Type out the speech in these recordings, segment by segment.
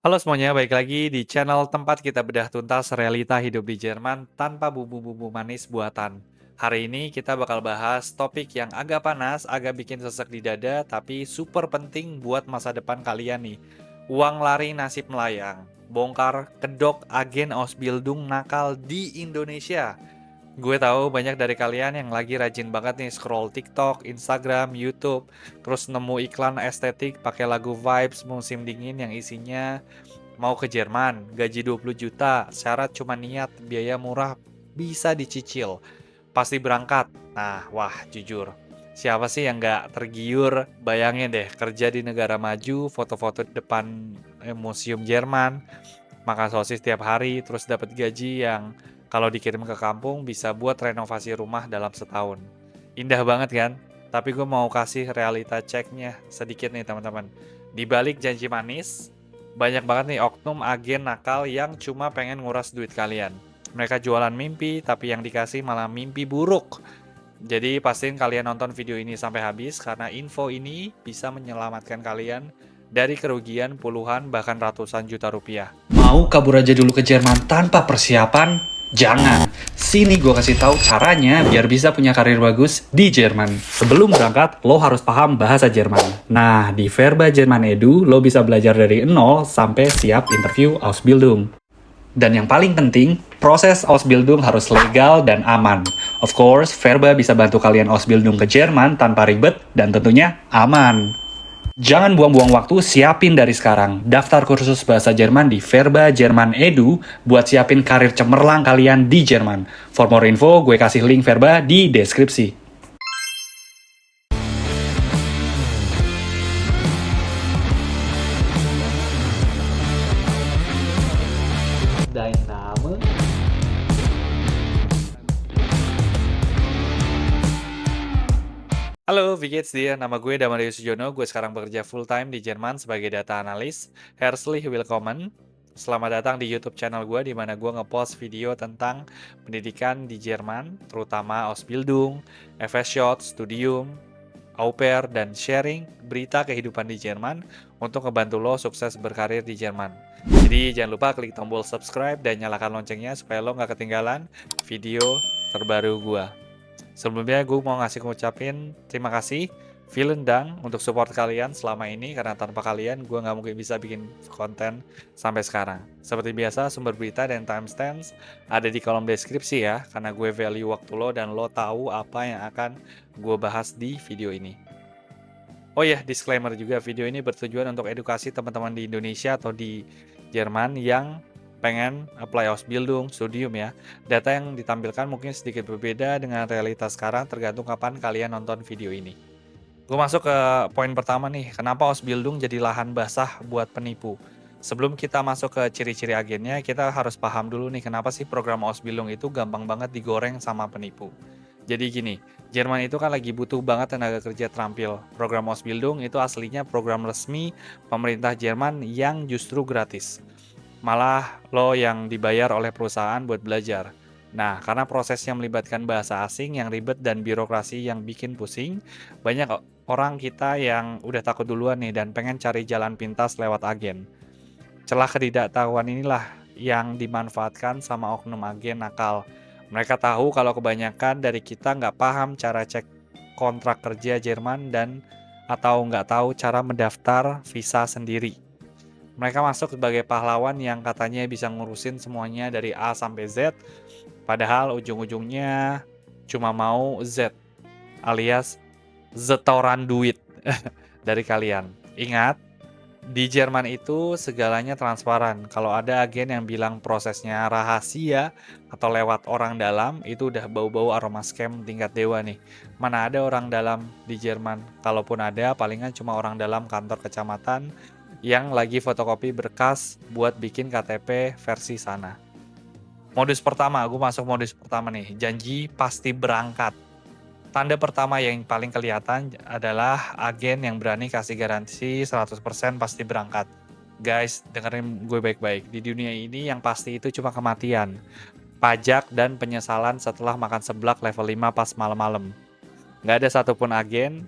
Halo semuanya, balik lagi di channel tempat kita bedah tuntas realita hidup di Jerman tanpa bumbu-bumbu manis buatan. Hari ini kita bakal bahas topik yang agak panas, agak bikin sesek di dada, tapi super penting buat masa depan kalian nih. Uang lari nasib melayang, bongkar kedok agen Ausbildung nakal di Indonesia. Gue tahu banyak dari kalian yang lagi rajin banget nih scroll TikTok, Instagram, YouTube, terus nemu iklan estetik pakai lagu Vibes musim dingin yang isinya mau ke Jerman, gaji 20 juta, syarat cuma niat, biaya murah, bisa dicicil, pasti berangkat. Nah, wah jujur, siapa sih yang nggak tergiur? Bayangin deh, kerja di negara maju, foto-foto di depan museum Jerman, makan sosis tiap hari, terus dapat gaji yang kalau dikirim ke kampung bisa buat renovasi rumah dalam setahun. Indah banget kan? Tapi gue mau kasih realita ceknya sedikit nih teman-teman. Di balik janji manis, banyak banget nih oknum agen nakal yang cuma pengen nguras duit kalian. Mereka jualan mimpi, tapi yang dikasih malah mimpi buruk. Jadi pastiin kalian nonton video ini sampai habis karena info ini bisa menyelamatkan kalian dari kerugian puluhan bahkan ratusan juta rupiah. Mau kabur aja dulu ke Jerman tanpa persiapan? Jangan. Sini gue kasih tahu caranya biar bisa punya karir bagus di Jerman. Sebelum berangkat, lo harus paham bahasa Jerman. Nah, di Verba Jerman Edu, lo bisa belajar dari nol sampai siap interview Ausbildung. Dan yang paling penting, proses Ausbildung harus legal dan aman. Of course, Verba bisa bantu kalian Ausbildung ke Jerman tanpa ribet dan tentunya aman. Jangan buang-buang waktu, siapin dari sekarang. Daftar kursus bahasa Jerman di Verba Jerman Edu buat siapin karir cemerlang kalian di Jerman. For more info, gue kasih link Verba di deskripsi. Dein Name? Halo, wie geht's dir? Nama gue Damarius Sujono, gue sekarang bekerja full-time di Jerman sebagai data analis. Herzlich willkommen. Selamat datang di YouTube channel gue, di mana gue ngepost video tentang pendidikan di Jerman, terutama Ausbildung, FS-Shot, Studium, au pair, dan sharing berita kehidupan di Jerman untuk ngebantu lo sukses berkarir di Jerman. Jadi jangan lupa klik tombol subscribe dan nyalakan loncengnya supaya lo nggak ketinggalan video terbaru gue. Sebelumnya gue mau ngucapin terima kasih, vielen Dank untuk support kalian selama ini karena tanpa kalian gue nggak mungkin bisa bikin konten sampai sekarang. Seperti biasa sumber berita dan timestamps ada di kolom deskripsi ya karena gue value waktu lo dan lo tahu apa yang akan gue bahas di video ini. Oh ya, disclaimer juga, video ini bertujuan untuk edukasi teman-teman di Indonesia atau di Jerman yang pengen apply Ausbildung, Studium ya. Data yang ditampilkan mungkin sedikit berbeda dengan realitas sekarang tergantung kapan kalian nonton video ini. Gue masuk ke poin pertama nih, kenapa Ausbildung jadi lahan basah buat penipu? Sebelum kita masuk ke ciri-ciri agennya, kita harus paham dulu nih kenapa sih program Ausbildung itu gampang banget digoreng sama penipu. Jadi gini, Jerman itu kan lagi butuh banget tenaga kerja terampil. Program Ausbildung itu aslinya program resmi pemerintah Jerman yang justru gratis. Malah lo yang dibayar oleh perusahaan buat belajar. Nah, karena prosesnya melibatkan bahasa asing yang ribet dan birokrasi yang bikin pusing, banyak orang kita yang udah takut duluan nih dan pengen cari jalan pintas lewat agen. Celah ketidaktahuan inilah yang dimanfaatkan sama oknum agen nakal. Mereka tahu kalau kebanyakan dari kita nggak paham cara cek kontrak kerja Jerman dan atau nggak tahu cara mendaftar visa sendiri. Mereka masuk sebagai pahlawan yang katanya bisa ngurusin semuanya dari A sampai Z, padahal ujung-ujungnya cuma mau Z, alias setoran duit dari kalian. Ingat, di Jerman itu segalanya transparan. Kalau ada agen yang bilang prosesnya rahasia atau lewat orang dalam, itu udah bau-bau aroma scam tingkat dewa nih. Mana ada orang dalam di Jerman? Kalaupun ada, palingan cuma orang dalam kantor kecamatan yang lagi fotokopi berkas buat bikin KTP versi sana. Modus pertama, gue masuk modus pertama nih, janji pasti berangkat. Tanda pertama yang paling kelihatan adalah agen yang berani kasih garansi 100% pasti berangkat. Guys, dengerin gue baik-baik. Di dunia ini yang pasti itu cuma kematian, pajak, dan penyesalan setelah makan seblak level 5 pas malam-malam. Nggak ada satupun agen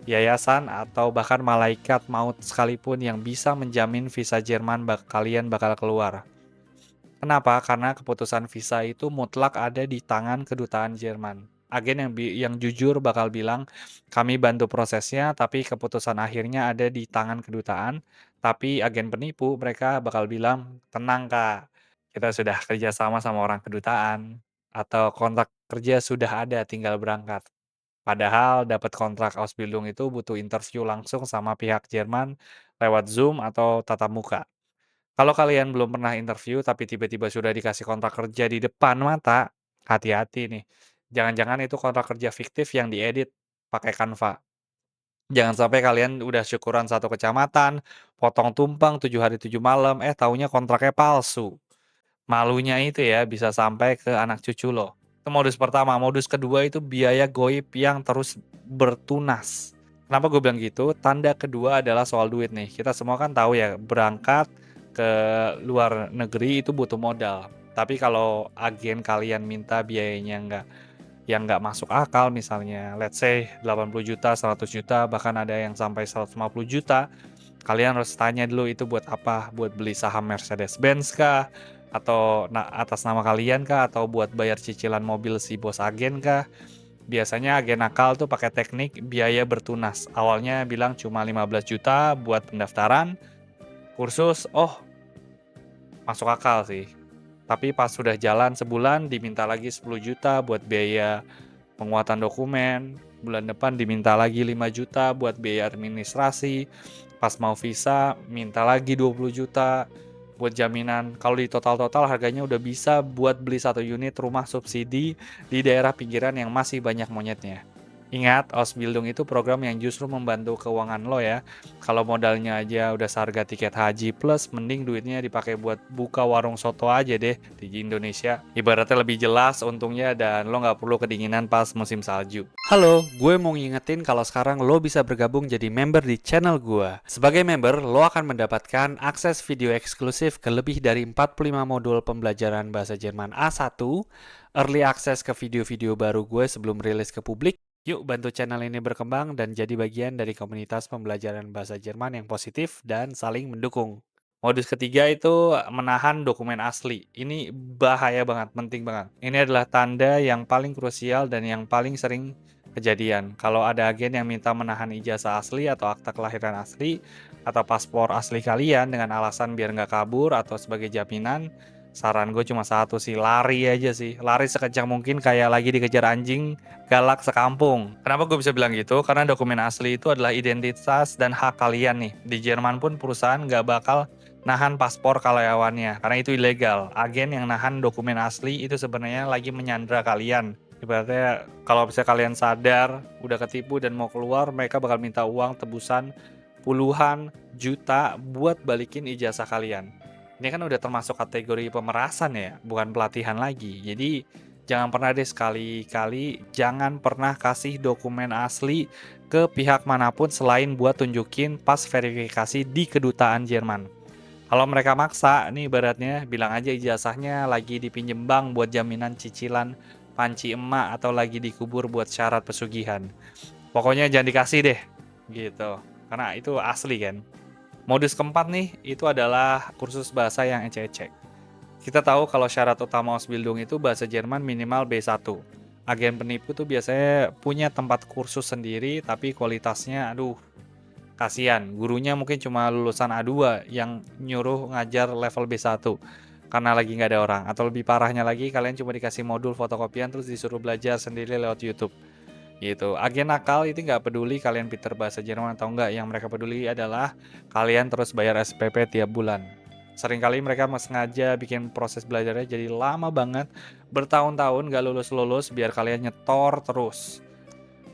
yayasan, atau bahkan malaikat maut sekalipun yang bisa menjamin visa Jerman kalian bakal keluar. Kenapa? Karena keputusan visa itu mutlak ada di tangan kedutaan Jerman. Agen yang jujur bakal bilang, kami bantu prosesnya, tapi keputusan akhirnya ada di tangan kedutaan. Tapi agen penipu, mereka bakal bilang, tenang Kak, kita sudah kerja sama orang kedutaan. Atau kontrak kerja sudah ada, tinggal berangkat. Padahal dapat kontrak Ausbildung itu butuh interview langsung sama pihak Jerman lewat Zoom atau tatap muka. Kalau kalian belum pernah interview tapi tiba-tiba sudah dikasih kontrak kerja di depan mata, hati-hati nih. Jangan-jangan itu kontrak kerja fiktif yang diedit pakai Canva. Jangan sampai kalian udah syukuran satu kecamatan, potong tumpeng 7 hari 7 malam, taunya kontraknya palsu. Malunya itu ya bisa sampai ke anak cucu lo. Itu modus pertama. Modus kedua itu biaya goib yang terus bertunas. Kenapa gue bilang gitu? Tanda kedua adalah soal duit nih. Kita semua kan tahu ya, berangkat ke luar negeri itu butuh modal. Tapi kalau agen kalian minta biayanya nggak masuk akal, misalnya let's say 80 juta, 100 juta, bahkan ada yang sampai 150 juta, kalian harus tanya dulu itu buat apa? Buat beli saham Mercedes-Benz kah? Atau atas nama kalian kah? Atau buat bayar cicilan mobil si bos agen kah? Biasanya agen nakal tuh pakai teknik biaya bertunas. Awalnya bilang cuma 15 juta buat pendaftaran, kursus, oh masuk akal sih. Tapi pas sudah jalan sebulan diminta lagi 10 juta buat biaya penguatan dokumen, bulan depan diminta lagi 5 juta buat biaya administrasi, pas mau visa minta lagi 20 juta buat jaminan. Kalau di total-total harganya udah bisa buat beli satu unit rumah subsidi di daerah pinggiran yang masih banyak monyetnya. Ingat, Ausbildung itu program yang justru membantu keuangan lo ya. Kalau modalnya aja udah seharga tiket haji plus, mending duitnya dipakai buat buka warung soto aja deh di Indonesia. Ibaratnya lebih jelas untungnya dan lo nggak perlu kedinginan pas musim salju. Halo, gue mau ngingetin kalau sekarang lo bisa bergabung jadi member di channel gue. Sebagai member, lo akan mendapatkan akses video eksklusif ke lebih dari 45 modul pembelajaran bahasa Jerman A1, early access ke video-video baru gue sebelum rilis ke publik. Yuk bantu channel ini berkembang dan jadi bagian dari komunitas pembelajaran bahasa Jerman yang positif dan saling mendukung. Modus ketiga itu menahan dokumen asli. Ini bahaya banget, penting banget. Ini adalah tanda yang paling krusial dan yang paling sering kejadian. Kalau ada agen yang minta menahan ijazah asli atau akta kelahiran asli atau paspor asli kalian dengan alasan biar nggak kabur atau sebagai jaminan, saran gue cuma satu sih, lari aja sih. Lari sekencang mungkin kayak lagi dikejar anjing galak sekampung. Kenapa gue bisa bilang gitu? Karena dokumen asli itu adalah identitas dan hak kalian nih. Di Jerman pun perusahaan nggak bakal nahan paspor karyawannya, karena itu ilegal. Agen yang nahan dokumen asli itu sebenarnya lagi menyandra kalian. Ibaratnya kalau misalnya kalian sadar, udah ketipu dan mau keluar, mereka bakal minta uang tebusan puluhan juta buat balikin ijazah kalian. Ini kan udah termasuk kategori pemerasan ya, bukan pelatihan lagi. Jadi jangan pernah deh, sekali-kali jangan pernah kasih dokumen asli ke pihak manapun selain buat tunjukin pas verifikasi di kedutaan Jerman. Kalau mereka maksa, nih ibaratnya bilang aja ijazahnya lagi dipinjem bank buat jaminan cicilan panci emak atau lagi dikubur buat syarat pesugihan. Pokoknya jangan dikasih deh, gitu. Karena itu asli kan. Modus keempat nih, itu adalah kursus bahasa yang ecek-ecek. Kita tahu kalau syarat utama Ausbildung itu bahasa Jerman minimal B1. Agen penipu tuh biasanya punya tempat kursus sendiri, tapi kualitasnya aduh, kasihan. Gurunya mungkin cuma lulusan A2 yang nyuruh ngajar level B1 karena lagi nggak ada orang. Atau lebih parahnya lagi, kalian cuma dikasih modul fotokopian terus disuruh belajar sendiri lewat YouTube. Gitu. Agen nakal itu nggak peduli kalian pinter bahasa Jerman atau enggak, yang mereka peduli adalah kalian terus bayar SPP tiap bulan. Seringkali mereka sengaja bikin proses belajarnya jadi lama banget, bertahun-tahun nggak lulus-lulus biar kalian nyetor terus.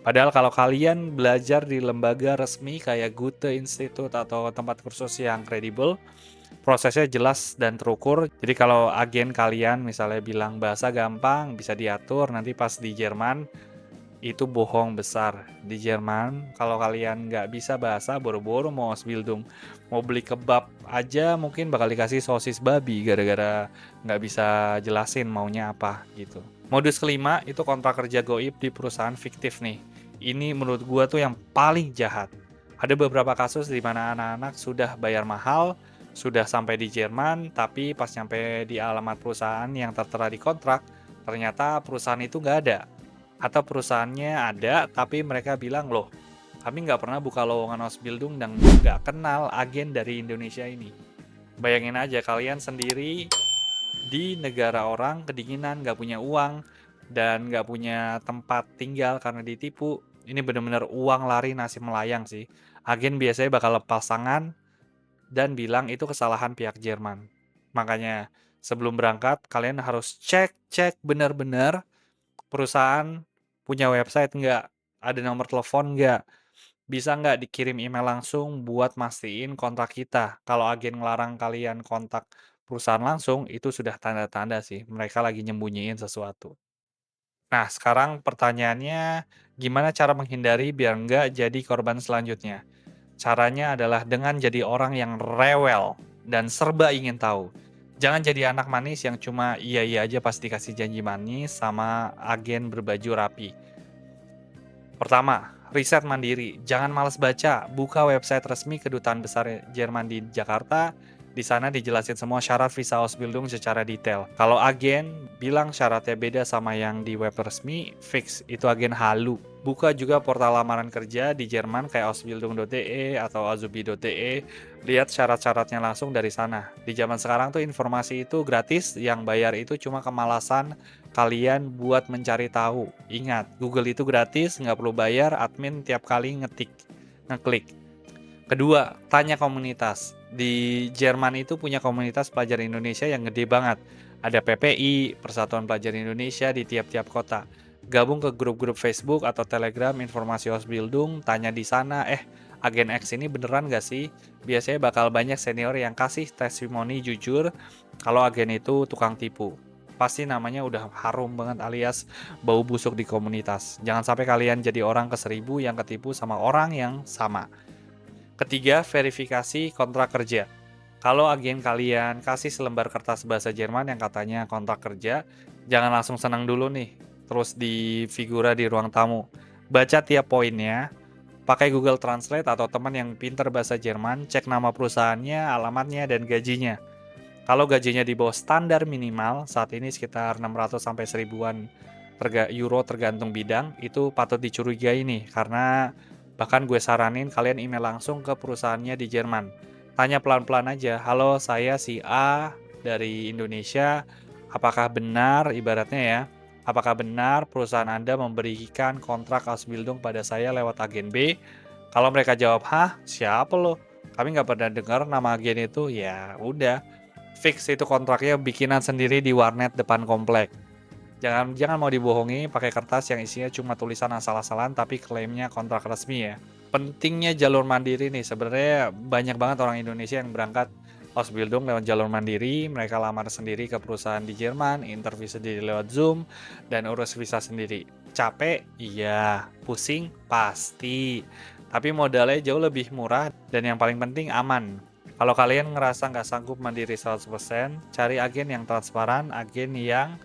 Padahal kalau kalian belajar di lembaga resmi kayak Goethe Institute atau tempat kursus yang kredibel, prosesnya jelas dan terukur. Jadi kalau agen kalian misalnya bilang bahasa gampang, bisa diatur, nanti pas di Jerman, itu bohong besar. Di Jerman, kalau kalian nggak bisa bahasa, boro-boro mau Ausbildung, mau beli kebab aja mungkin bakal dikasih sosis babi gara-gara nggak bisa jelasin maunya apa gitu. Modus kelima itu kontrak kerja goib di perusahaan fiktif nih. Ini menurut gua tuh yang paling jahat. Ada beberapa kasus di mana anak-anak sudah bayar mahal, sudah sampai di Jerman, tapi pas nyampe di alamat perusahaan yang tertera di kontrak, ternyata perusahaan itu nggak ada. Atau perusahaannya ada, tapi mereka bilang, loh, kami nggak pernah buka lowongan Ausbildung dan nggak kenal agen dari Indonesia ini. Bayangin aja kalian sendiri di negara orang kedinginan, nggak punya uang, dan nggak punya tempat tinggal karena ditipu. Ini bener-bener uang lari nasib melayang sih. Agen biasanya bakal lepas tangan dan bilang itu kesalahan pihak Jerman. Makanya sebelum berangkat kalian harus cek benar-benar perusahaan punya website nggak, ada nomor telepon nggak, bisa nggak dikirim email langsung buat mastiin kontrak kita. Kalau agen ngelarang kalian kontak perusahaan langsung, itu sudah tanda-tanda sih mereka lagi nyembunyiin sesuatu. Nah, sekarang pertanyaannya, gimana cara menghindari biar nggak jadi korban selanjutnya? Caranya adalah dengan jadi orang yang rewel dan serba ingin tahu. Jangan jadi anak manis yang cuma iya-iya aja pas dikasih janji manis sama agen berbaju rapi. Pertama, riset mandiri. Jangan malas baca. Buka website resmi Kedutaan Besar Jerman di Jakarta. Di sana dijelasin semua syarat visa Ausbildung secara detail. Kalau agen bilang syaratnya beda sama yang di web resmi, fix itu agen halu. Buka juga portal lamaran kerja di Jerman kayak ausbildung.de atau azubi.de. Lihat syarat-syaratnya langsung dari sana. Di zaman sekarang tuh informasi itu gratis, yang bayar itu cuma kemalasan kalian buat mencari tahu. Ingat, Google itu gratis, nggak perlu bayar, admin tiap kali ngeklik. Kedua, tanya komunitas. Di Jerman itu punya komunitas pelajar Indonesia yang gede banget. Ada PPI, Persatuan Pelajar Indonesia di tiap-tiap kota. Gabung ke grup-grup Facebook atau Telegram informasi Ausbildung, tanya di sana, agen X ini beneran gak sih? Biasanya bakal banyak senior yang kasih testimoni jujur kalau agen itu tukang tipu. Pasti namanya udah harum banget alias bau busuk di komunitas. Jangan sampai kalian jadi orang ke 1000 yang ketipu sama orang yang sama. Ketiga, verifikasi kontrak kerja. Kalau agen kalian kasih selembar kertas bahasa Jerman yang katanya kontrak kerja, jangan langsung senang dulu nih, terus di figura di ruang tamu. Baca tiap poinnya, pakai Google Translate atau teman yang pinter bahasa Jerman, cek nama perusahaannya, alamatnya, dan gajinya. Kalau gajinya di bawah standar minimal, saat ini sekitar 600 sampai 1000-an euro tergantung bidang, itu patut dicurigai nih, karena bahkan gue saranin kalian email langsung ke perusahaannya di Jerman. Tanya pelan-pelan aja, halo saya si A dari Indonesia, apakah benar, ibaratnya ya, apakah benar perusahaan Anda memberikan kontrak Ausbildung pada saya lewat agen B? Kalau mereka jawab, hah, siapa lo? Kami nggak pernah dengar nama agen itu, ya udah. Fix itu kontraknya bikinan sendiri di warnet depan komplek. Jangan jangan mau dibohongi pakai kertas yang isinya cuma tulisan asal-asalan tapi klaimnya kontrak resmi ya. Pentingnya jalur mandiri nih, sebenarnya banyak banget orang Indonesia yang berangkat Ausbildung lewat jalur mandiri, mereka lamar sendiri ke perusahaan di Jerman, interview sendiri lewat Zoom, dan urus visa sendiri. Capek? Iya. Pusing? Pasti. Tapi modalnya jauh lebih murah dan yang paling penting aman. Kalau kalian ngerasa nggak sanggup mandiri 100%, cari agen yang transparan, agen yang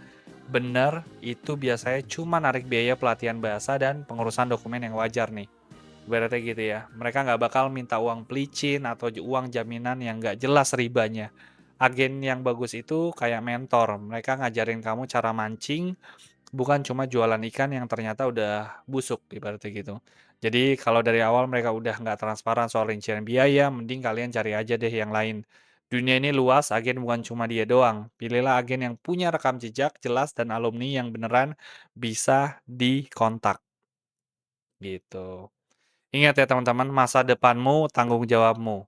bener, itu biasanya cuma narik biaya pelatihan bahasa dan pengurusan dokumen yang wajar nih. Ibaratnya gitu ya, mereka nggak bakal minta uang pelicin atau uang jaminan yang nggak jelas ribanya. Agen yang bagus itu kayak mentor, mereka ngajarin kamu cara mancing, bukan cuma jualan ikan yang ternyata udah busuk, ibaratnya gitu. Jadi kalau dari awal mereka udah nggak transparan soal rincian biaya, mending kalian cari aja deh yang lain. Dunia ini luas, agen bukan cuma dia doang. Pilihlah agen yang punya rekam jejak jelas dan alumni yang beneran bisa dikontak, gitu. Ingat ya teman-teman, masa depanmu tanggung jawabmu.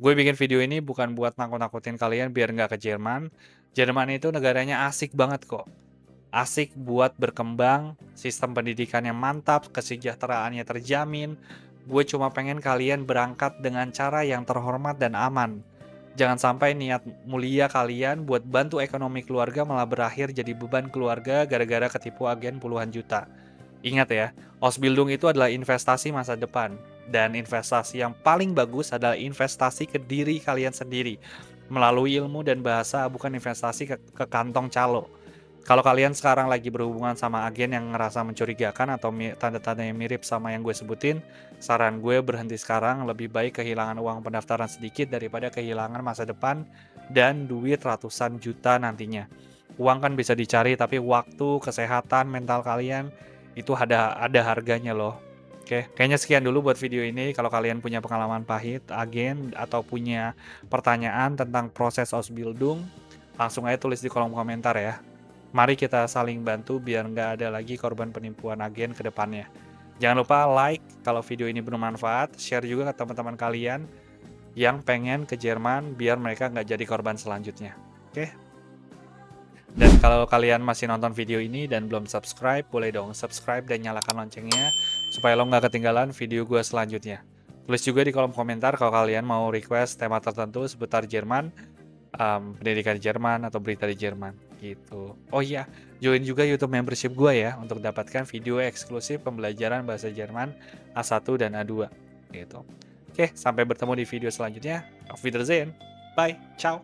Gue bikin video ini bukan buat nakut-nakutin kalian biar nggak ke Jerman. Jerman itu negaranya asik banget kok. Asik buat berkembang, sistem pendidikan yang mantap, kesejahteraannya terjamin. Gue cuma pengen kalian berangkat dengan cara yang terhormat dan aman. Jangan sampai niat mulia kalian buat bantu ekonomi keluarga malah berakhir jadi beban keluarga gara-gara ketipu agen puluhan juta. Ingat ya, Ausbildung itu adalah investasi masa depan. Dan investasi yang paling bagus adalah investasi ke diri kalian sendiri. Melalui ilmu dan bahasa, bukan investasi ke kantong calo. Kalau kalian sekarang lagi berhubungan sama agen yang ngerasa mencurigakan atau tanda-tanda yang mirip sama yang gue sebutin, saran gue berhenti sekarang, lebih baik kehilangan uang pendaftaran sedikit daripada kehilangan masa depan dan duit ratusan juta nantinya. Uang kan bisa dicari, tapi waktu, kesehatan, mental kalian itu ada harganya loh. Oke, kayaknya sekian dulu buat video ini. Kalau kalian punya pengalaman pahit, agen, atau punya pertanyaan tentang proses Ausbildung, langsung aja tulis di kolom komentar ya. Mari kita saling bantu biar nggak ada lagi korban penipuan agen ke depannya. Jangan lupa like kalau video ini bermanfaat, share juga ke teman-teman kalian yang pengen ke Jerman biar mereka nggak jadi korban selanjutnya. Oke? Dan kalau kalian masih nonton video ini dan belum subscribe, boleh dong subscribe dan nyalakan loncengnya supaya lo nggak ketinggalan video gue selanjutnya. Tulis juga di kolom komentar kalau kalian mau request tema tertentu seputar Jerman, pendidikan di Jerman atau berita di Jerman gitu. Oh iya, join juga YouTube membership gue ya untuk dapatkan video eksklusif pembelajaran bahasa Jerman A1 dan A2 gitu. Oke, sampai bertemu di video selanjutnya. Auf Wiedersehen. Bye. Ciao.